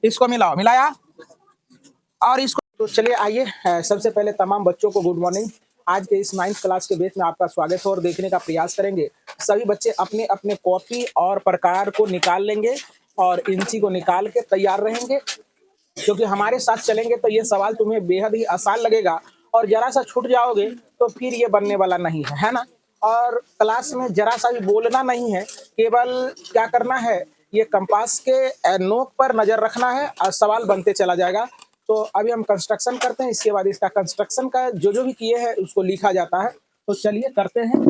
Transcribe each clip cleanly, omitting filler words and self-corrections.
इसको मिलाओ, मिलाया और इसको। तो चलिए आइए, सबसे पहले तमाम बच्चों को गुड मॉर्निंग। आज के इस 9th क्लास के बैच में आपका स्वागत है और देखने का प्रयास करेंगे। सभी बच्चे अपने अपने कॉपी और प्रकार को निकाल लेंगे और इंची को निकाल के तैयार रहेंगे, क्योंकि हमारे साथ चलेंगे तो ये सवाल तुम्हें बेहद ही आसान लगेगा और जरा सा छूट जाओगे तो फिर ये बनने वाला नहीं है ना। और क्लास में जरा सा भी बोलना नहीं है, केवल क्या करना है, ये कंपास के नोक पर नजर रखना है और सवाल बनते चला जाएगा। तो अभी हम कंस्ट्रक्शन करते हैं, इसके बाद इसका कंस्ट्रक्शन का जो भी किए हैं उसको लिखा जाता है। तो चलिए करते हैं,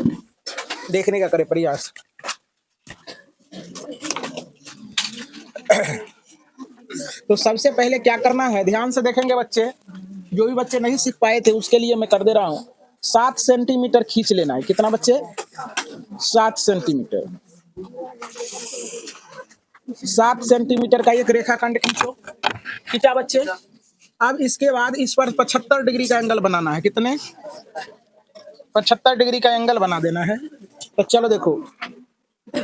देखने का करें प्रयास। तो सबसे पहले क्या करना है, ध्यान से देखेंगे बच्चे। जो भी बच्चे नहीं सीख पाए थे उसके लिए मैं कर दे रहा हूँ। 7 सेंटीमीटर खींच लेना है। कितना बच्चे? 7 सेंटीमीटर। 7 सेंटीमीटर का एक रेखाखंड खींचो। खींचा बच्चे? अब इसके बाद इस पर 75 डिग्री का एंगल बनाना है। कितने? 75 डिग्री का एंगल बना देना है। तो चलो देखो,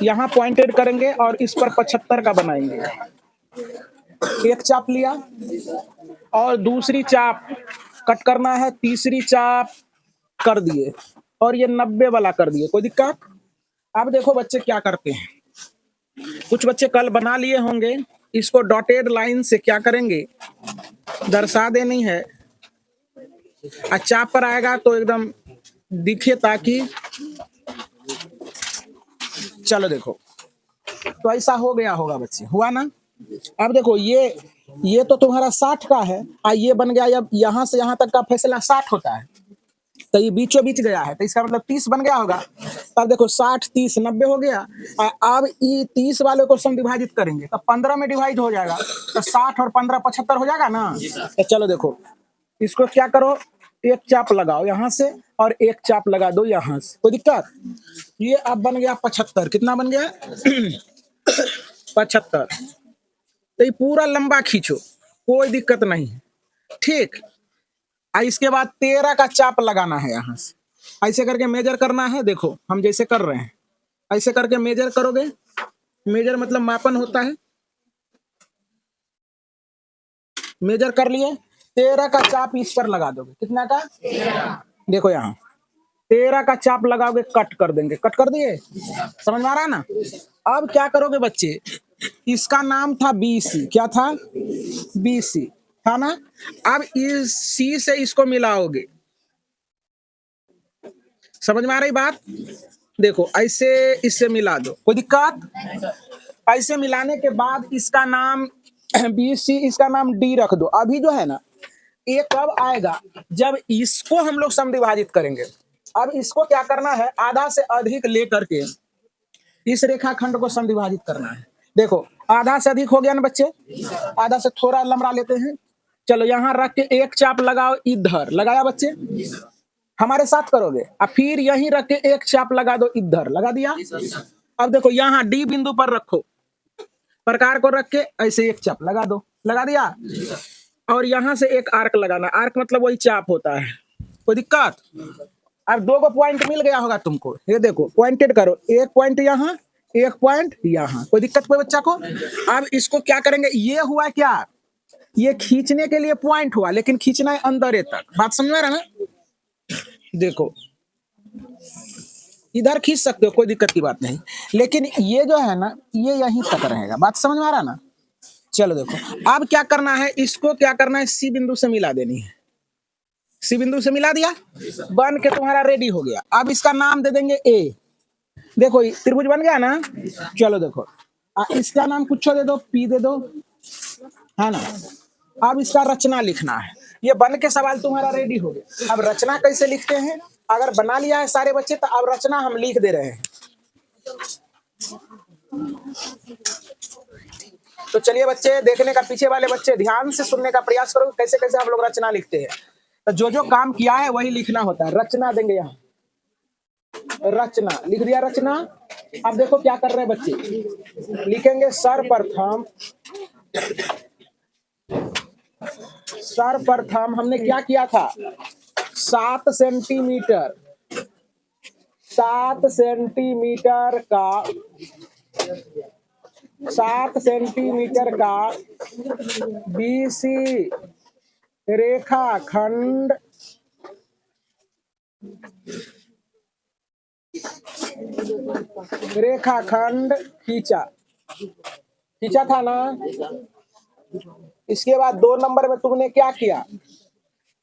यहाँ पॉइंटेड करेंगे और इस पर 75 का बनाएंगे। एक चाप लिया और दूसरी चाप कट करना है, तीसरी चाप कर दिए और ये 90 वाला कर दिए। कोई दिक्कत? अब देखो बच्चे क्या करते हैं, कुछ बच्चे कल बना लिए होंगे, इसको डॉटेड लाइन से क्या करेंगे, दर्शा देनी है। चाप पर आएगा तो एकदम दिखे, ताकि चलो देखो, तो ऐसा हो गया होगा बच्चे, हुआ ना। अब देखो ये तो तुम्हारा 60 का है और ये बन गया, अब यहाँ से यहाँ तक का फैसला 60 होता है, तो ये बीचों बीच गया है, तो इसका मतलब 30 बन गया होगा। अब देखो 60 30 90 हो गया। अब ये 30 वाले को सम विभाजित करेंगे तो 15 में डिवाइड हो जाएगा, तो 60 और 15 75 हो जाएगा ना। तो चलो देखो, इसको क्या करो, एक चाप लगाओ यहाँ से और एक चाप लगा दो यहाँ से। कोई दिक्कत? ये अब बन गया 75। कितना बन गया? 75। तो ये पूरा लंबा खींचो, कोई दिक्कत नहीं है, ठीक। इसके बाद 13 का चाप लगाना है यहाँ से, ऐसे करके मेजर करना है। देखो हम जैसे कर रहे हैं, ऐसे करके मेजर करोगे। मेजर मतलब मापन होता है। मेजर कर लिए, 13 का चाप इस पर लगा दोगे। कितना का? 13। देखो यहाँ 13 का चाप लगाओगे, कट कर देंगे। कट कर दिए? समझ में आ रहा है ना। अब क्या करोगे बच्चे, इसका नाम था BC। क्या था? BC था ना। अब इस C से इसको मिलाओगे। समझ में आ रही बात? देखो ऐसे इससे मिला दो, कोई दिक्कत? ऐसे मिलाने के बाद इसका नाम BC, इसका नाम D रख दो। अभी जो है ना, ये कब आएगा, जब इसको हम लोग समविभाजित करेंगे। अब इसको क्या करना है, आधा से अधिक लेकर के इस रेखाखंड को समविभाजित करना है। देखो आधा से अधिक हो गया ना बच्चे, आधा से थोड़ा लंबा लेते हैं। चलो यहाँ रख के एक चाप लगाओ इधर। लगाया बच्चे? हमारे साथ करोगे। अब फिर यहीं रख के एक चाप लगा दो इधर। लगा दिया? अब देखो यहाँ D बिंदु पर रखो, प्रकार को रख के ऐसे एक चाप लगा दो। लगा दिया? और यहाँ से एक आर्क लगाना। आर्क मतलब वही चाप होता है। कोई दिक्कत? अब 2 को पॉइंट मिल गया होगा तुमको। ये देखो पॉइंटेड करो, एक पॉइंट यहाँ, एक पॉइंट यहाँ। कोई दिक्कत कोई बच्चा को? अब इसको क्या करेंगे, ये हुआ क्या, ये खींचने के लिए पॉइंट हुआ, लेकिन खींचना है अंदर ए तक। बात समझ में आ रहा है ना। देखो इधर खींच सकते हो, कोई दिक्कत की बात नहीं, लेकिन ये जो है ना, ये यहीं तक रहेगा। बात समझ में आ रहा है ना। चलो देखो अब क्या करना है, इसको क्या करना है, C बिंदु से मिला देनी है। C बिंदु से मिला दिया, बन के तुम्हारा रेडी हो गया। अब इसका नाम दे देंगे A। देखो त्रिभुज बन गया ना। चलो देखो इसका नाम कुछ दे दो, P दे दो, है ना। अब इसका रचना लिखना है। ये बन के सवाल तुम्हारा रेडी हो गया। अब रचना कैसे लिखते हैं, अगर बना लिया है सारे बच्चे, तो अब रचना हम लिख दे रहे हैं। तो चलिए बच्चे, देखने का पीछे वाले बच्चे ध्यान से सुनने का प्रयास करो, कैसे कैसे हम लोग रचना लिखते हैं। तो जो काम किया है वही लिखना होता है। रचना देंगे यहाँ, रचना लिख दिया, रचना। अब देखो क्या कर रहे हैं बच्चे, लिखेंगे सर्वप्रथम। सर्वप्रथम हमने क्या किया था, 7 सेंटीमीटर, 7 सेंटीमीटर का 7 सेंटीमीटर का बीसी रेखाखंड खींचा खींचा था ना। इसके बाद 2 नंबर में तुमने क्या किया,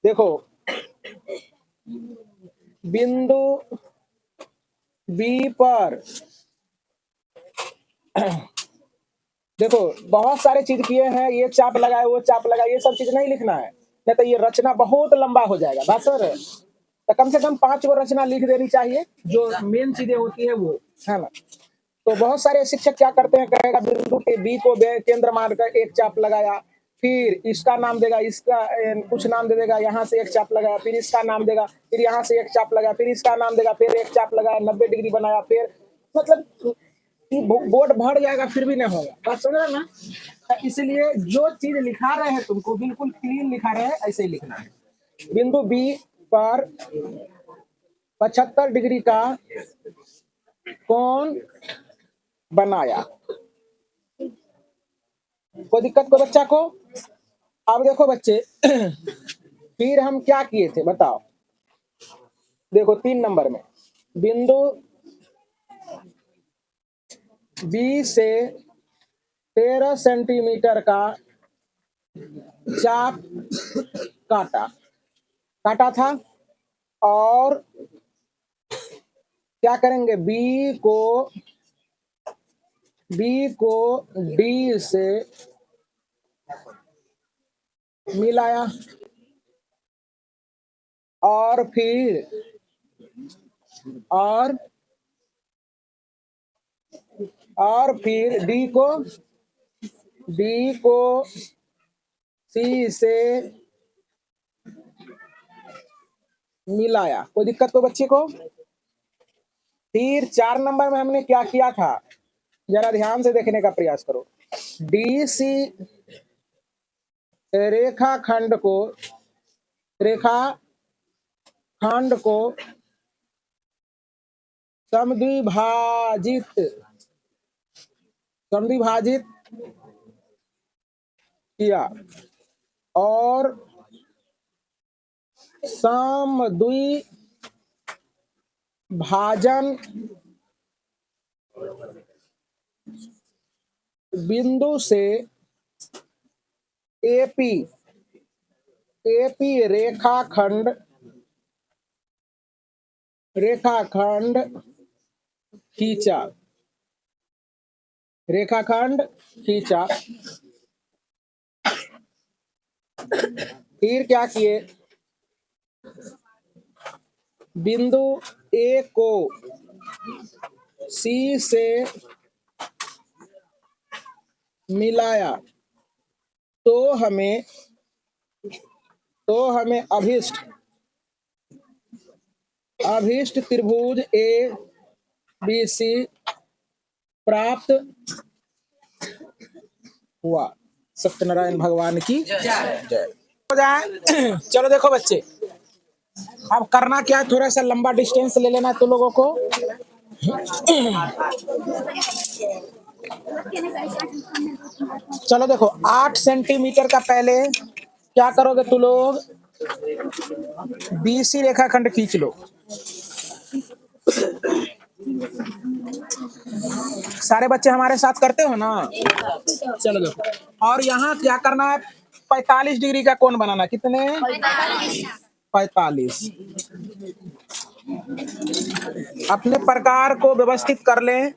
देखो बिंदु बी पर देखो बहुत सारे चीज किए हैं, ये चाप लगाए वो चाप लगाए, ये सब चीज नहीं लिखना है, नहीं तो ये रचना बहुत लंबा हो जाएगा। बस सर, तो कम से कम 5 गो रचना लिख देनी चाहिए, जो मेन चीजें होती है वो, है ना। तो बहुत सारे शिक्षक क्या करते हैं, कहेगा बिंदु के बी को केंद्र मानकर एक चाप लगाया, फिर इसका नाम देगा, इसका कुछ नाम दे देगा, यहाँ से एक चाप लगाया, फिर इसका नाम देगा, फिर यहाँ से एक चाप लगाया, फिर इसका नाम देगा, फिर एक चाप लगाया, 90 डिग्री बनाया, फिर मतलब बोर्ड भर जाएगा फिर भी नहीं होगा। बात समझ रहे ना। इसलिए जो चीज लिखा रहे हैं तुमको बिल्कुल क्लीन लिखा रहे हैं, ऐसे ही लिखना है। बिंदु बी पर 75 डिग्री का कोण बनाया। कोई दिक्कत को बच्चा को। अब देखो बच्चे फिर हम क्या किए थे बताओ, देखो 3 नंबर में बिंदु बी से 13 सेंटीमीटर का चाप काटा था, और क्या करेंगे, बी को डी से मिलाया, और फिर डी को सी से मिलाया। कोई दिक्कत तो बच्चे को। फिर 4 नंबर में हमने क्या किया था, जरा ध्यान से देखने का प्रयास करो। डीसी रेखाखंड को समद्विभाजित किया, और समद्विभाजन बिंदु से एपी रेखाखंड खींचा। फिर क्या किए, बिंदु ए को सी से मिलाया, तो हमें अभिष्ट त्रिभुज ए बी सी प्राप्त हुआ। सत्यनारायण भगवान की जय हो जाए। चलो देखो बच्चे, अब करना क्या है, थोड़ा सा लंबा डिस्टेंस ले लेना तुम लोगों को। चलो देखो 8 सेंटीमीटर का पहले क्या करोगे तुम लोग, बीसी रेखाखंड खींच लो। सारे बच्चे हमारे साथ करते हो ना। चलो देखो, और यहाँ क्या करना है, 45 डिग्री का कोण बनाना। कितने, 45। अपने प्रकार को व्यवस्थित कर लें।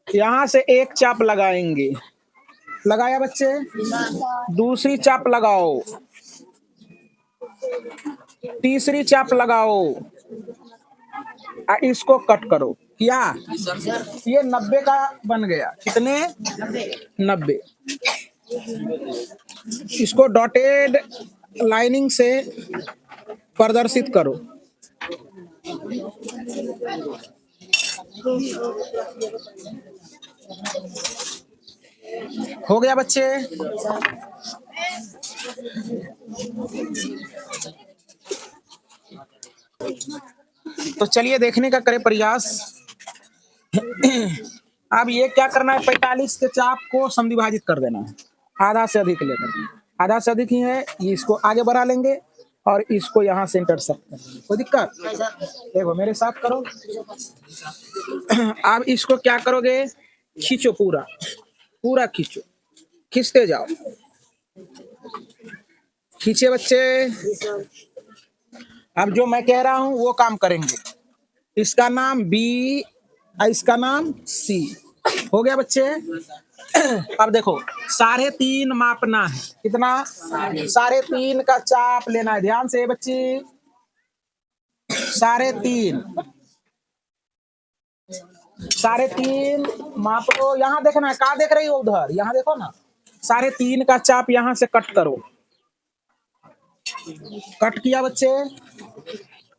यहां से एक चाप लगाएंगे, लगाया बच्चे, दूसरी चाप लगाओ, तीसरी चाप लगाओ, इसको कट करो। क्या ये 90 का बन गया। कितने, 90। इसको डॉटेड लाइनिंग से प्रदर्शित करो। हो गया बच्चे। तो चलिए देखने का करें प्रयास। अब ये क्या करना है, 45 के चाप को समद्विभाजित कर देना है, आधा से अधिक लेकर, आधा से अधिक ही है, ये इसको आगे बढ़ा लेंगे और इसको यहाँ से इंटरसेक्ट कर देंगे। कोई दिक्कत? देखो मेरे साथ करो। अब इसको क्या करोगे, खींचो, पूरा पूरा खींचो, खींचते जाओ, खींचे बच्चे। अब जो मैं कह रहा हूं वो काम करेंगे, इसका नाम बी, इसका नाम सी। हो गया बच्चे? अब देखो 3.5 मापना है, कितना? 3.5 का चाप लेना है, ध्यान से बच्ची, 3.5, 3.5 माप लो। यहाँ देखना है, कहाँ देख रही हो? उधर, यहाँ देखो ना। 3.5 का चाप यहाँ से कट करो। कट किया बच्चे?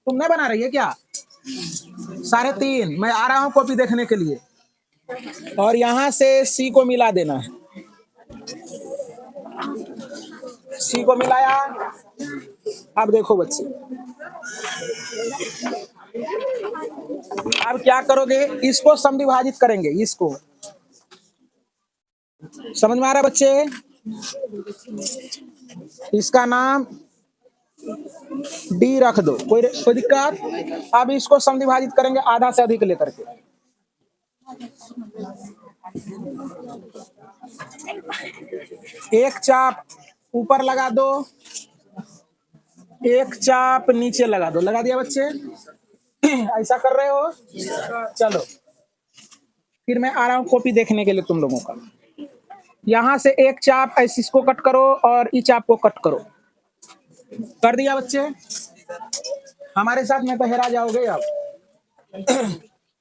तुम नहीं बना रही है क्या? 3.5, मैं आ रहा हूँ कॉपी देखने के लिए। और यहाँ से सी को मिला देना है, सी को मिलाया। अब देखो बच्चे, अब क्या करोगे, इसको समद्विभाजित करेंगे, इसको। समझ में आ रहा है बच्चे? इसका नाम डी रख दो, कोई दिक्कत? अब इसको समद्विभाजित करेंगे आधा से अधिक लेकर के। एक चाप ऊपर लगा दो, एक चाप नीचे लगा दो। लगा दिया बच्चे? ऐसा कर रहे हो? चलो फिर मैं आ रहा हूं कॉपी देखने के लिए तुम लोगों का। यहां से एक चाप ऐसे इसको कट करो और इस चाप को कट करो। कर दिया बच्चे? हमारे साथ में तो हेरा जाओगे अब।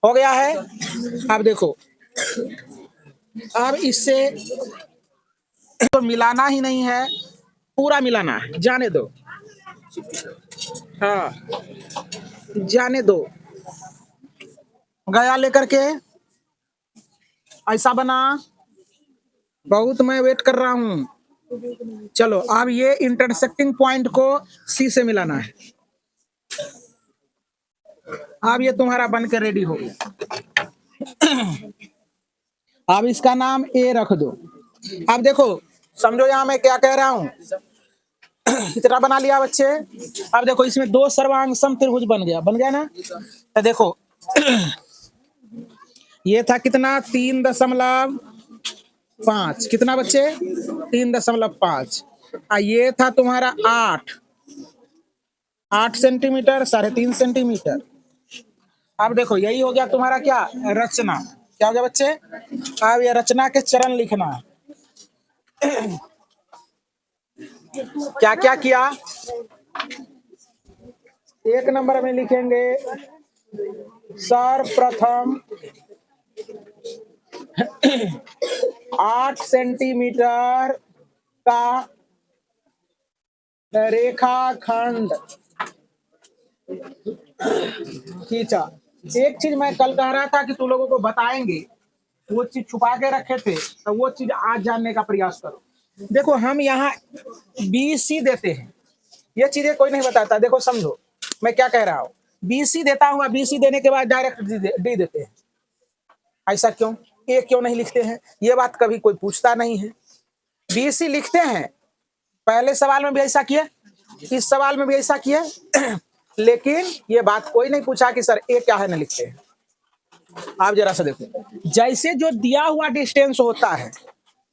हो गया है? अब देखो, अब इससे तो मिलाना ही नहीं है, पूरा मिलाना है, जाने दो। हाँ जाने दो। गया लेकर के, ऐसा बना। बहुत मैं वेट कर रहा हूं। चलो अब ये इंटरसेक्टिंग पॉइंट को सी से मिलाना है। अब ये तुम्हारा बन के रेडी हो गया। अब इसका नाम ए रख दो। अब देखो समझो यहाँ मैं क्या कह रहा हूं। इतना बना लिया बच्चे। अब देखो इसमें 2 सर्वांग सम त्रिभुज बन गया ना। तो देखो ये था कितना, 3.5, कितना बच्चे? 3.5। ये था तुम्हारा 8 सेंटीमीटर, 3.5 सेंटीमीटर। अब देखो यही हो गया तुम्हारा क्या, रचना। क्या हो गया बच्चे? अब ये रचना के चरण लिखना है। क्या क्या किया? 1 नंबर में लिखेंगे सर्वप्रथम 8 सेंटीमीटर का रेखाखंड खींचा। एक चीज मैं कल कह रहा था कि तुम लोगों को बताएंगे, वो चीज छुपा के रखे थे, तो वो चीज आज जानने का प्रयास करो। देखो हम यहाँ BC देते हैं, ये चीजें कोई नहीं बताता। देखो समझो मैं क्या कह रहा हूँ, BC देता हूँ, BC देने के बाद डायरेक्ट डी देते हैं। ऐसा क्यों? ए क्यों नहीं लिखते हैं? ये बात कभी कोई पूछता नहीं है। BC लिखते हैं, पहले सवाल में भी ऐसा किया, इस सवाल में भी ऐसा किया। लेकिन ये बात कोई नहीं पूछा कि सर ए क्या है ना लिखते हैं। आप जरा सा देखो, जैसे जो दिया हुआ डिस्टेंस होता है,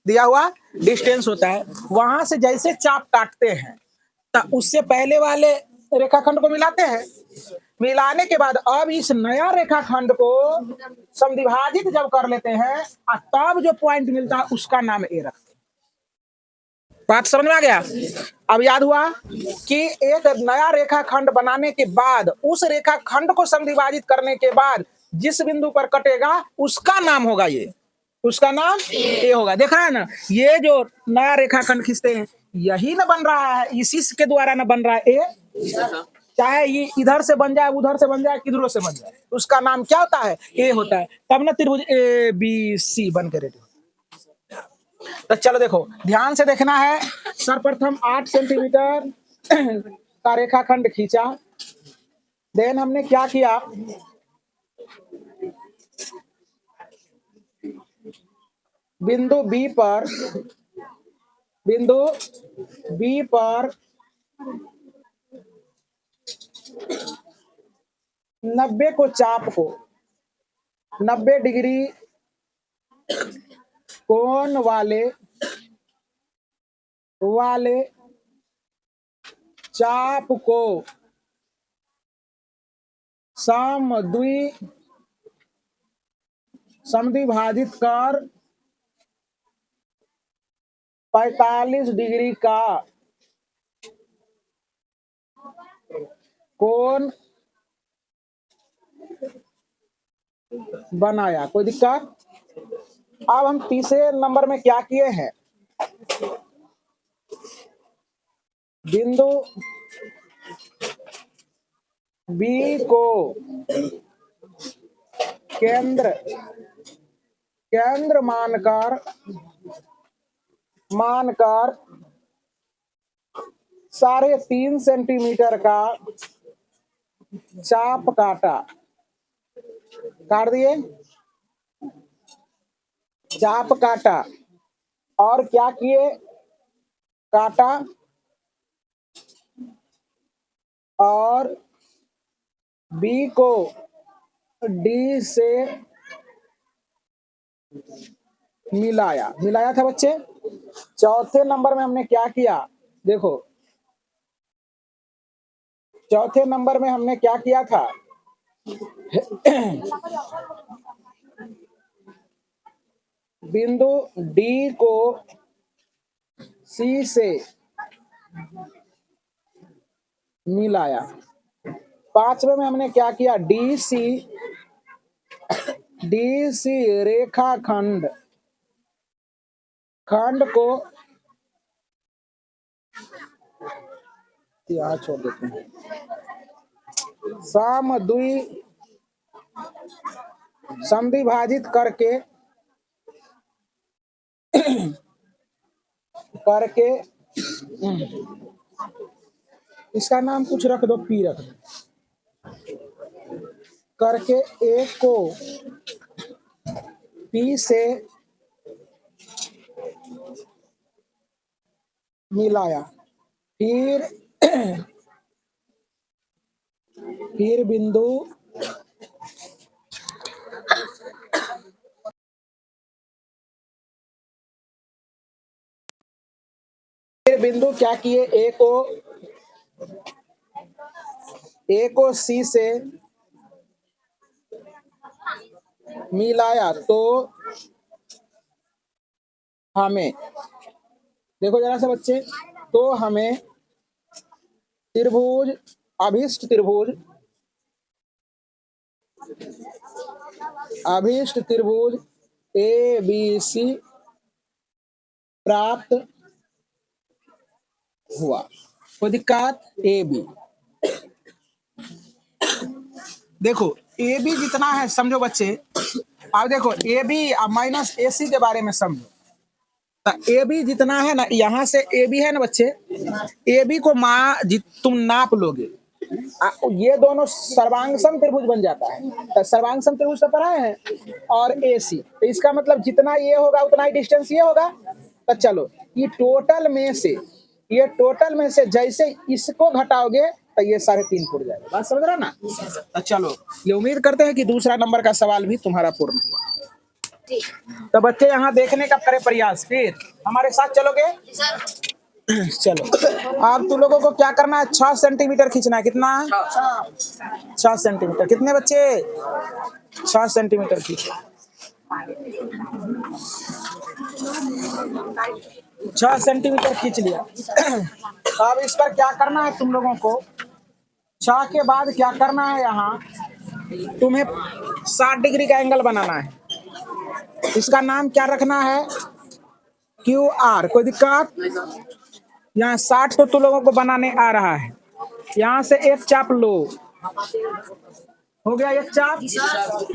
दिया हुआ डिस्टेंस होता है, वहां से जैसे चाप काटते हैं तो उससे पहले वाले रेखाखंड को मिलाते हैं। मिलाने के बाद अब इस नया रेखाखंड को समद्विभाजित जब कर लेते हैं, तब जो पॉइंट मिलता है उसका नाम ए रखते हैं। बात समझ में आ गया? अब याद हुआ कि एक नया रेखाखंड बनाने के बाद, उस रेखाखंड को समद्विभाजित करने के बाद जिस बिंदु पर कटेगा उसका नाम होगा ये, उसका नाम ए होगा। देख रहा है ना, ये जो नया रेखाखंड खींचते हैं यही ना बन रहा है, इसी के द्वारा ना बन रहा है ए। चाहे ये इधर से बन जाए, उधर से बन जाए, किधरों से बन जाए, उसका नाम क्या होता है? ए होता है। तब ना त्रिभुज ABC बन के रेडी। तो चलो देखो ध्यान से देखना है। सर्वप्रथम 8 सेंटीमीटर का रेखाखंड खींचा। देन हमने क्या किया, बिंदु बिंदु बी पर 90 को चाप को 90 डिग्री कोण वाले चाप को समद्विभाजित कर 45 डिग्री का कोण बनाया। कोई दिक्कत? अब हम तीसरे नंबर में क्या किए हैं, बिंदु बी को केंद्र मानकर 3.5 सेंटीमीटर का चाप काट दिए, चाप काटा और क्या किए, काटा और बी को डी से मिलाया था बच्चे। चौथे नंबर में हमने क्या किया, देखो चौथे नंबर में हमने क्या किया था, बिंदु डी को सी से मिलाया। पांचवे में हमने क्या किया, डी सी रेखाखंड को यहाँ छोड़ देते हैं, समद्विभाजित करके इसका नाम कुछ रख दो, पी रख दो, करके ए को पी से मिलाया। फिर बिंदु क्या किए, ए को सी से मिलाया तो हमें, देखो जरा से बच्चे, तो हमें अभीष्ट त्रिभुज ABC प्राप्त हुआ। कोई दिक्कत? AB, देखो AB जितना है समझो बच्चे। अब देखो AB माइनस AC के बारे में समझो। तो AB जितना है ना, यहाँ से AB है ना बच्चे, AB को तुम नाप लोगे, ये दोनों सर्वांग त्रिभुज बन जाता है। तो सर्वांग त्रिभुज तो पढ़ा है, और AC, तो इसका मतलब जितना ये होगा उतना ही डिस्टेंस ये होगा। तो चलो ये टोटल में से जैसे इसको घटाओगे तो ये 3.5 फुट जाएगा। बात समझ रहा ना? तो चलो ये उम्मीद करते हैं कि दूसरा नंबर का सवाल भी तुम्हारा पूर्ण हुआ। तो बच्चे यहाँ देखने का करें प्रयास, फिर हमारे साथ चलोगे? चलो अब तुम लोगों को क्या करना है, 6 सेंटीमीटर खींचना है। कितना? 6 सेंटीमीटर। कितने बच्चे? 6 सेंटीमीटर खींचो। 6 सेंटीमीटर खींच लिया। अब इस पर क्या करना है तुम लोगों को, 6 के बाद क्या करना है, यहाँ तुम्हें 60 डिग्री का एंगल बनाना है। इसका नाम क्या रखना है, QR। कोई दिक्कत? यहाँ 60 तो तुम लोगों को बनाने आ रहा है। यहाँ से एक चाप लो, हो गया एक चाप।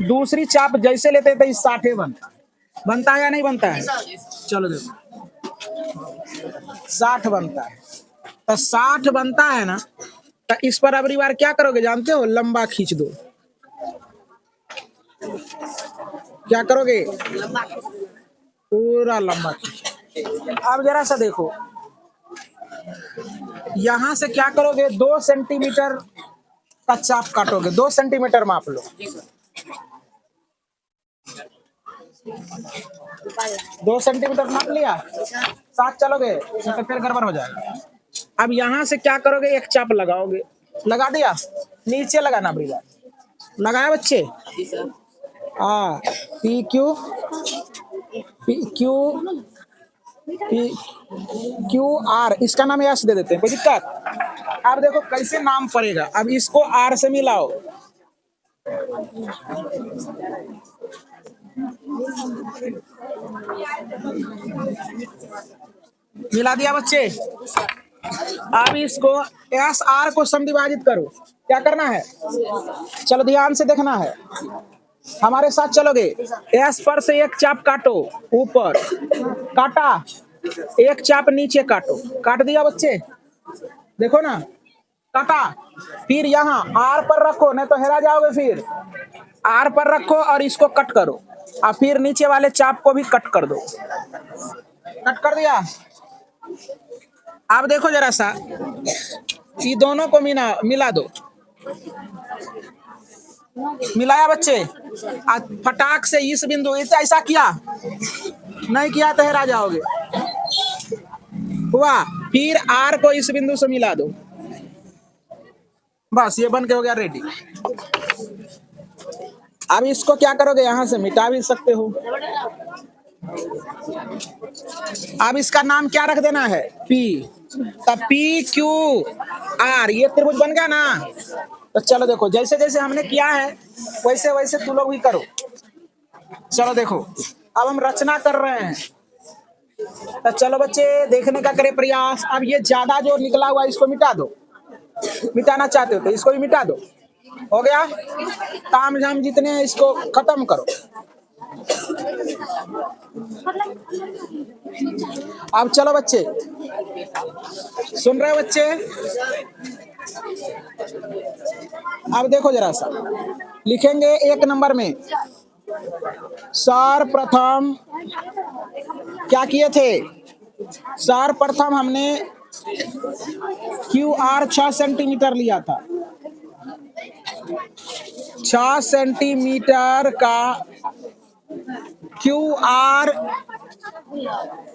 दूसरी चाप जैसे लेते थे 60 बनता है या नहीं बनता है? चलो देखो 60 बनता है। तो 60 बनता है ना, तो इस पर अगली बार क्या करोगे जानते हो, लंबा खींच दो। क्या करोगे? पूरा लंबा खींचो। अब जरा सा देखो, यहां से क्या करोगे, 2 सेंटीमीटर का चाप काटोगे, 2 सेंटीमीटर माप लो, 2 सेंटीमीटर माप लिया, साथ चलोगे तो फिर गड़बड़ हो जाएगा। अब यहां से क्या करोगे, एक चाप लगाओगे, लगा दिया, नीचे लगाना भैया, लगाया बच्चे, हाँ, P Q, P Q, P Q R, इसका नाम यस दे देते हैं, कोई दिक्कत। अब देखो कैसे नाम पड़ेगा, अब इसको आर से मिलाओ, मिला दिया बच्चे। अब इसको एस आर को समविभाजित करो, क्या करना है, चलो ध्यान से देखना है, हमारे साथ चलोगे, एस पर से एक चाप काटो, ऊपर काटा, एक चाप नीचे काटो, काट दिया बच्चे, देखो ना, काटा, फिर यहाँ आर पर रखो, नहीं तो हेरा जाओगे, फिर आर पर रखो और इसको कट करो, और फिर नीचे वाले चाप को भी कट कर दो, कट कर दिया। अब देखो जरा सा, ये दोनों को मिला दो, मिलाया बच्चे, आज फटाक से इस बिंदु, ऐसा किया, नहीं किया तो हेरा जाओगे, हुआ, फिर आर को इस बिंदु से मिला दो, बस ये बन के हो गया रेडी। अब इसको क्या करोगे, यहां से मिटा भी सकते हो, अब इसका नाम क्या रख देना है, पी, तब पी क्यू आर, ये त्रिभुज बन गया ना। तो चलो देखो, जैसे जैसे हमने किया है वैसे वैसे तू लोग भी करो, चलो देखो, अब हम रचना कर रहे हैं, तो चलो बच्चे देखने का करे प्रयास। अब ये ज्यादा जो निकला हुआ इसको मिटा दो, मिटाना चाहते हो तो इसको भी मिटा दो, हो गया, ताम झाम जितने हैं इसको खत्म करो। अब चलो बच्चे, सुन रहे हो बच्चे, अब देखो जरा सा, लिखेंगे 1 नंबर में, सर्वप्रथम क्या किए थे, सर्वप्रथम हमने क्यू आर 6 सेंटीमीटर लिया था, 6 सेंटीमीटर का क्यू आर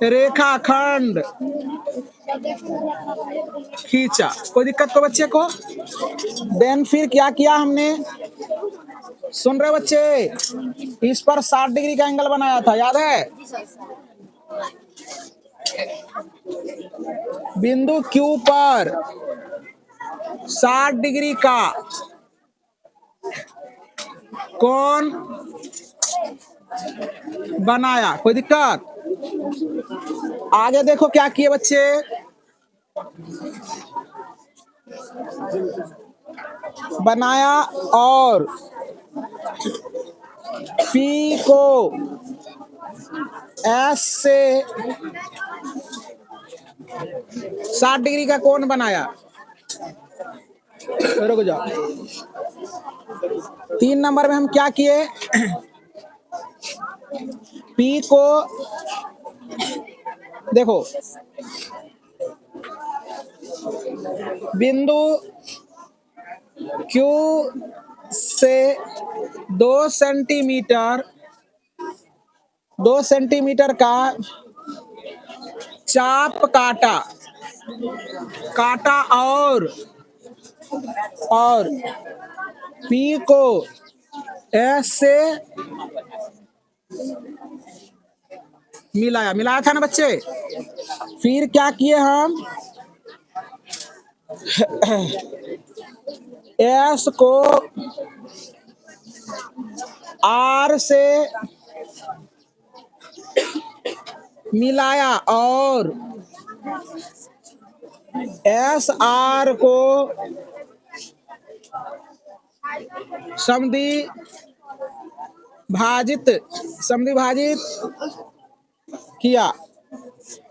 रेखाखंड खींचा, कोई दिक्कत को बच्चे को। देन फिर क्या किया हमने, सुन रहे बच्चे, इस पर 60 डिग्री का एंगल बनाया था, याद है, बिंदु क्यू पर 60 डिग्री का कोण बनाया, कोई दिक्कत। आगे देखो क्या किए बच्चे, बनाया और पी को एस से 60 डिग्री का कोण बनाया, रुक जाओ। 3 नंबर में हम क्या किए, पी को देखो, बिंदु क्यू से 2 सेंटीमीटर का चाप काटा, और पी को एस से मिलाया था ना बच्चे। फिर क्या किए हम, एस को आर से मिलाया और एस आर को समद्विभाजित किया,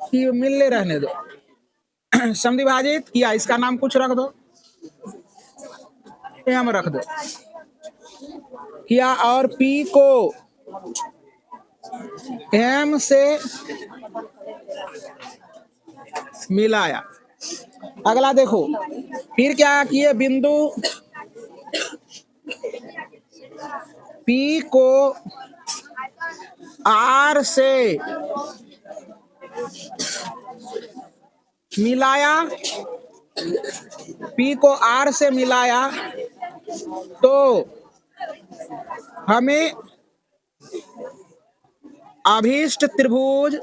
कि मिलने रहने दो, समद्विभाजित किया, इसका नाम कुछ रख दो, हम रख दो, किया, और पी को एम से मिलाया। अगला देखो, फिर क्या किए, बिंदु पी को आर से मिलाया, पी को आर से मिलाया तो हमें अभीष्ट त्रिभुज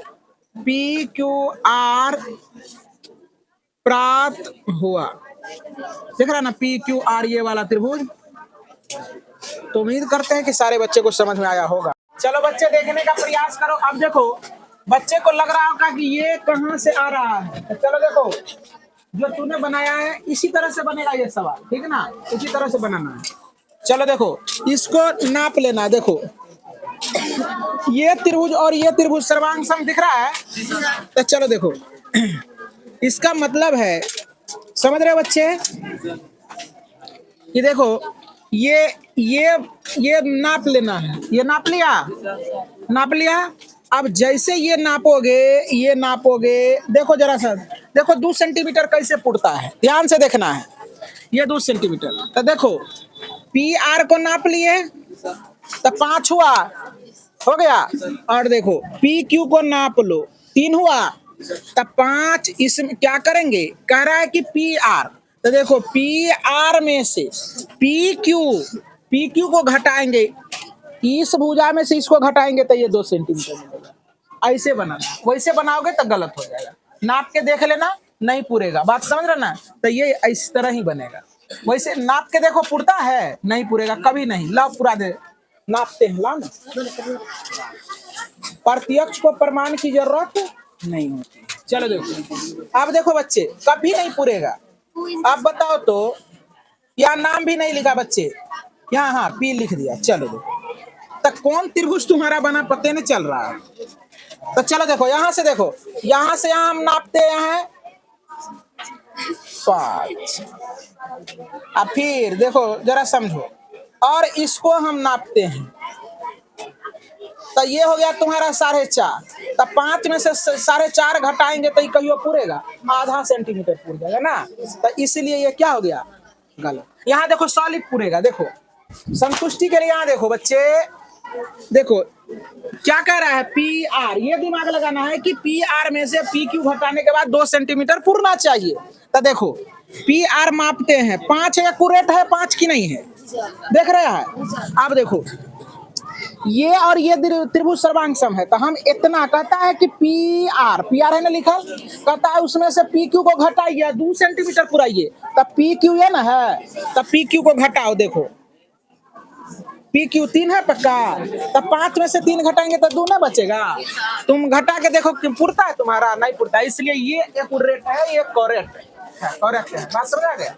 पी क्यू आर प्राप्त हुआ। देख रहा ना, पी क्यू आर ये वाला त्रिभुज। तो उम्मीद करते हैं कि सारे बच्चे को समझ में आया होगा। चलो बच्चे, देखने का प्रयास करो। अब देखो, बच्चे को लग रहा होगा कि ये कहाँ से आ रहा है, तो चलो देखो, जो तूने बनाया है इसी तरह से बनेगा ये सवाल, ठीक है ना, इसी तरह से बनाना है। चलो देखो, इसको नाप लेना। देखो, ये त्रिभुज और ये त्रिभुज सर्वांग सम दिख रहा है, तो चलो देखो, इसका मतलब है, समझ रहे हो बच्चे, ये देखो, ये ये नाप लेना है। ये नाप लिया, नाप लिया। अब जैसे ये नापोगे, देखो जरा सा, देखो 2 सेंटीमीटर कैसे पुड़ता है, ध्यान से देखना है। ये 2 सेंटीमीटर, तो देखो पी आर को नाप लिए तो 5 हुआ, हो गया। और देखो पी क्यू को नाप लो, 3 हुआ, तब 5। इसमें क्या करेंगे, कह रहा है कि पी आर, तो देखो पी आर में से पी क्यू को घटाएंगे, इस भुजा में से इसको घटाएंगे तो ये 2 सेंटीमीटर मिलेगा। ऐसे बनाना, वैसे बनाओगे तो गलत हो जाएगा। नाप के देख लेना, नहीं पूरेगा, बात समझ रहे ना, तो ये इस तरह ही बनेगा। वैसे नाप के देखो, पुरता है, नहीं पूरेगा कभी नहीं। लाओ पूरा दे, नापते हैं, लाओ ना। प्रत्यक्ष को प्रमाण की जरूरत नहीं होती। चलो देखो, अब देखो बच्चे, कभी नहीं पूरेगा। अब बताओ तो, यहाँ नाम भी नहीं लिखा बच्चे, यहाँ हाँ पी लिख दिया। चलो देखो, तो कौन त्रिभुज तुम्हारा बना पता नहीं चल रहा है। तो चलो देखो, यहाँ से देखो, यहाँ से यहाँ हम नापते हैं 5। अब फिर देखो जरा समझो, और इसको हम नापते हैं, तो ये हो गया तुम्हारा 4.5। तो 5 में से 4.5 घटाएंगे तो ये कहियो पूरेगा, आधा सेंटीमीटर पूर जाएगा ना। तो इसलिए ये क्या हो गया, गलत। यहाँ देखो सॉलिड पूरेगा। देखो संतुष्टि के लिए यहाँ देखो बच्चे, देखो क्या कह रहा है, पी आर, ये दिमाग लगाना है कि पी आर में से पी क्यू घटाने के बाद 2 सेंटीमीटर पूरना चाहिए। तो देखो पी आर मापते हैं, 5 एक्यूरेट है, 5 की नहीं है, देख रहे हैं। अब देखो ये और ये त्रिभुज सर्वांग सम है, तो हम इतना कहता है कि पी आर है ना लिखल, कहता है उसमें से पी क्यू को घटाइए, 2 सेंटीमीटर पुराइए, तब पी क्यू है ना है, तब पी क्यू को घटाओ। देखो पी क्यू 3 है पक्का, तब 5 में से 3 घटाएंगे तो 2 ना बचेगा। तुम घटा के देखो कि पुरता है तुम्हारा, नहीं पुरता। इसलिए ये एक्यूरेट है, ये करेक्ट है, बात समझ आ गया।